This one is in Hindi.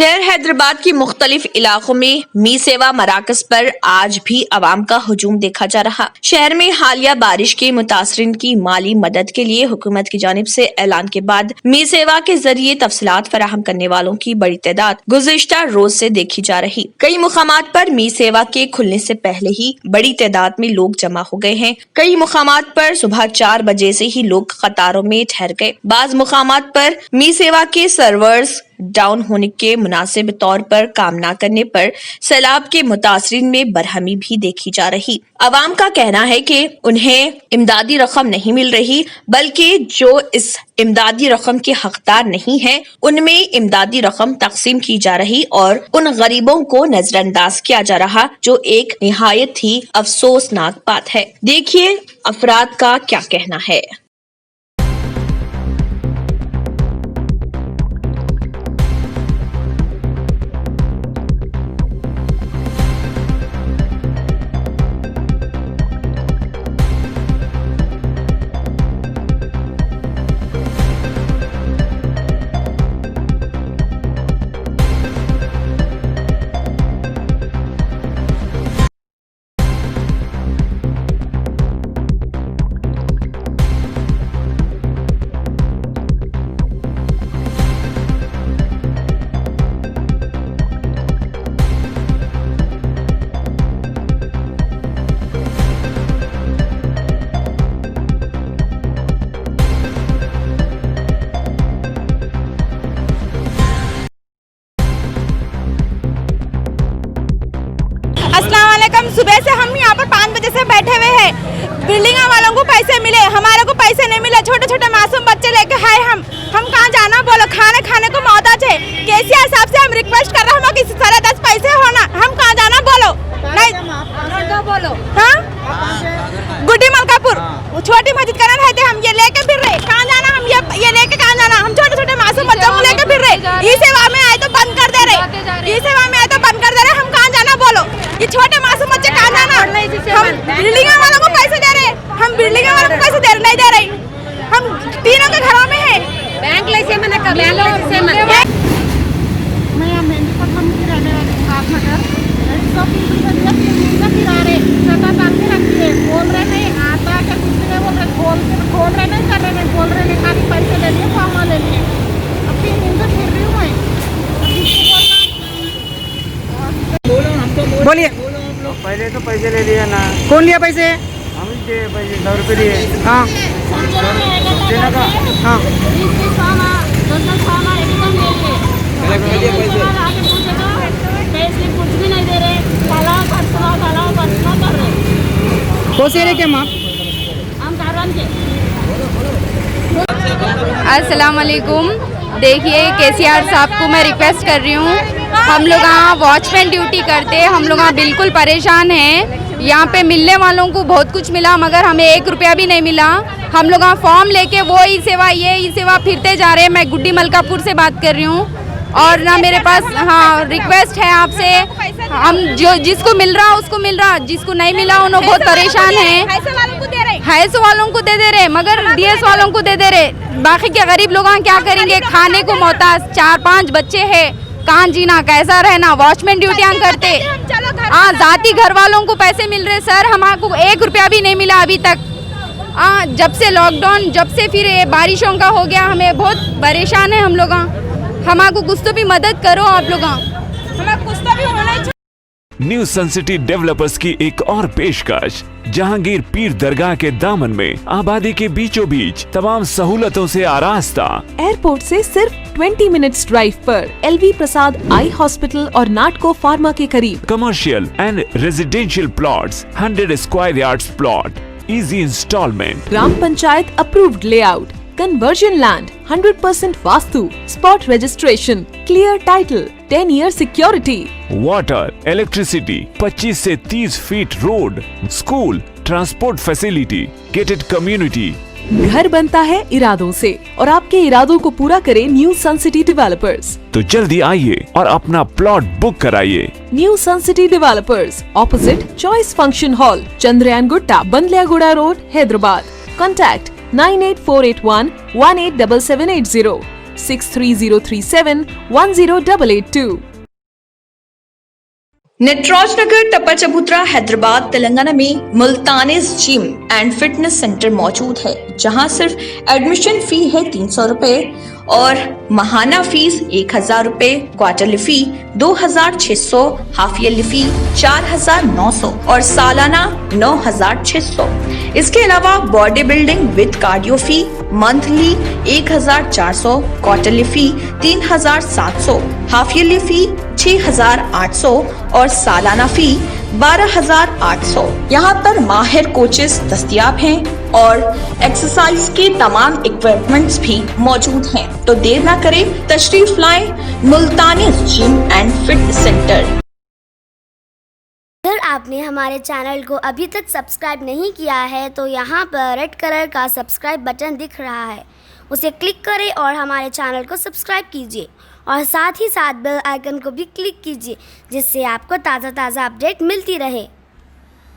शहर हैदराबाद की मुख्तलिफ इलाकों में मी सेवा मराकज पर आज भी आवाम का हुजूम देखा जा रहा। शहर में हालिया बारिश के मुतासरीन की माली मदद के लिए हुकूमत की जानिब से ऐलान के बाद मी सेवा के जरिए तफसीलात फराहम करने वालों की बड़ी तादाद गुज़िश्ता रोज से देखी जा रही। कई मुकामात पर मी सेवा के खुलने से पहले ही बड़ी तादाद में लोग जमा हो गए हैं। कई मुकामात पर सुबह 4 बजे से ही लोग कतारों में ठहर गए। बाज मुकामात पर मी सेवा के सर्वर्स डाउन होने के मुनासिब तौर पर काम न करने पर सैलाब के मुतासरीन में बरहमी भी देखी जा रही। अवाम का कहना है कि उन्हें इमदादी रकम नहीं मिल रही, बल्कि जो इस इमदादी रकम के हकदार नहीं है उनमें इमदादी रकम तकसीम की जा रही और उन गरीबों को नजरअंदाज किया जा रहा, जो एक निहायत ही अफसोसनाक बात है। देखिए अफराद का क्या कहना है। सुबह से हम यहाँ पर 5 बजे से बैठे हुए हैं। बिल्डिंग वालों को पैसे मिले, हमारे को पैसे नहीं मिले। छोटे छोटे मासूम बच्चे लेके आए हम कहाँ जाना बोलो, खाने को मोहताज है। केसीआर साहब से हम रिक्वेस्ट कर रहे हैं कि 10.5 पैसे होना, हम कहाँ जाना बोलो। नहीं बोलो हाँ, गुड्डी मलकापुर छोटी मस्जिद करना रहते, हम ये लेके फिर रहे। कहाँ जाना, हम ये लेके कहाँ जाना। हम छोटे छोटे मासूम बच्चों को लेके फिर रहे। ई सेवा में आए तो बंद कर दे रहे, ई सेवा में आए तो बंद कर दे रहे। हम कहाँ जाना बोलो, ये छोटे मासूम बच्चे कहाँ जाना। हम बिल्डिंग वालों को पैसे दे रहे, हम बिल्डिंग वालों को पैसे नहीं दे रहे। हम तीनों के घरों में है। बैंक लाइसे मैंने मैं मेहंदीपट्टनम की रहने वाली खासनगर किनारे सटा बांध के रखी है। बोल रहे नहीं आता क्या, कुछ नहीं बोल रहे, खोल रहे नहीं, कर रहे नहीं, बोल रहे नहीं, खाली पैसे ले लिए, फॉर्मा ले लिए। अब 3 दिन से फिर रही हूँ मैं। बोलिए। पहले तो पैसे ले लिया ना। कौन लिया पैसे? हम ही दिए पैसे, 100 रुपये दिए। हाँ देना का हाँ कौन से रहे क्या माँ? अस्सलाम वालेकुम। देखिए केसीआर साहब को मैं रिक्वेस्ट कर रही हूँ, हम लोग यहाँ वॉचमैन ड्यूटी करते हैं, हम लोग यहाँ बिल्कुल परेशान हैं। यहाँ पे मिलने वालों को बहुत कुछ मिला, मगर हमें 1 रुपया भी नहीं मिला। हम लोग यहाँ फॉर्म लेके वो ई सेवा फिरते जा रहे हैं। मैं गुड्डी मलकापुर से बात कर रही हूँ और ना मेरे पास हाँ रिक्वेस्ट है आपसे, हम जो जिसको मिल रहा उसको मिल रहा, जिसको नहीं मिला उन्होंने बहुत परेशान है। हैस वालों को दे रहे, मगर डीएस वालों को दे रहे। बाकी के गरीब लोग क्या करेंगे, खाने को मोहताज, 4-5 बच्चे हैं, कहाँ जीना, कैसा रहना। वॉचमैन ड्यूटियाँ करते, हाँ जाती घर वालों को पैसे मिल रहे। सर हमारे 1 रुपया भी नहीं मिला अभी तक। जब से लॉकडाउन, जब से फिर ये बारिशों का हो गया, हमें बहुत परेशान है हम लोग। हमारे कुछ तो भी मदद करो आप लोग, हमें कुछ तो भी होना चाहिए। न्यू सन सिटी डेवलपर्स की एक और पेशकश, जहांगीर पीर दरगाह के दामन में आबादी के बीचों बीच तमाम सहूलतों से आरास्ता। एयरपोर्ट से सिर्फ 20 मिनट्स ड्राइव पर LV प्रसाद आई हॉस्पिटल और नाटको फार्मा के करीब। Commercial and residential plots, 100 square yards plot, easy installment, gram panchayat approved layout, conversion land, 100% vastu, spot registration, clear title, 10 year security, water, electricity, 25 से 30 feet road, school, transport facility, gated community. घर बनता है इरादों से और आपके इरादों को पूरा करे न्यू सन सिटी डेवलपर्स। तो जल्दी आइए और अपना प्लॉट बुक कराइए। New sun city developers, opposite choice function hall, Chandrayan Gutta, Bandlaguda road, Hyderabad. Contact 984811 187780 6303710882. Nataraj Nagar Tappa Chabutra Hyderabad Telangana में Multani's gym and fitness centre मौजूद है, जहां सिर्फ एडमिशन फी है 300 रुपए और माहाना फीस 1000 रुपए, quarterly fee 2600, half yearly fee 4900 और सालाना 9600। इसके अलावा body building with cardio fee monthly 1400, quarterly fee 3700, half yearly fee 6800 और सालाना फी 12800। यहाँ पर माहिर कोचेस दस्तयाब हैं और एक्सरसाइज के तमाम इक्विपमेंट्स भी मौजूद हैं। तो देर ना करें, तशरीफ लाएं मुल्तानी जिम एंड फिटनेस सेंटर। अगर आपने हमारे चैनल को अभी तक सब्सक्राइब नहीं किया है तो यहाँ पर रेड कलर का सब्सक्राइब बटन दिख रहा है, उसे क्लिक करें और हमारे चैनल को सब्सक्राइब कीजिए और साथ ही साथ बेल आइकन को भी क्लिक कीजिए, जिससे आपको ताज़ा अपडेट मिलती रहे।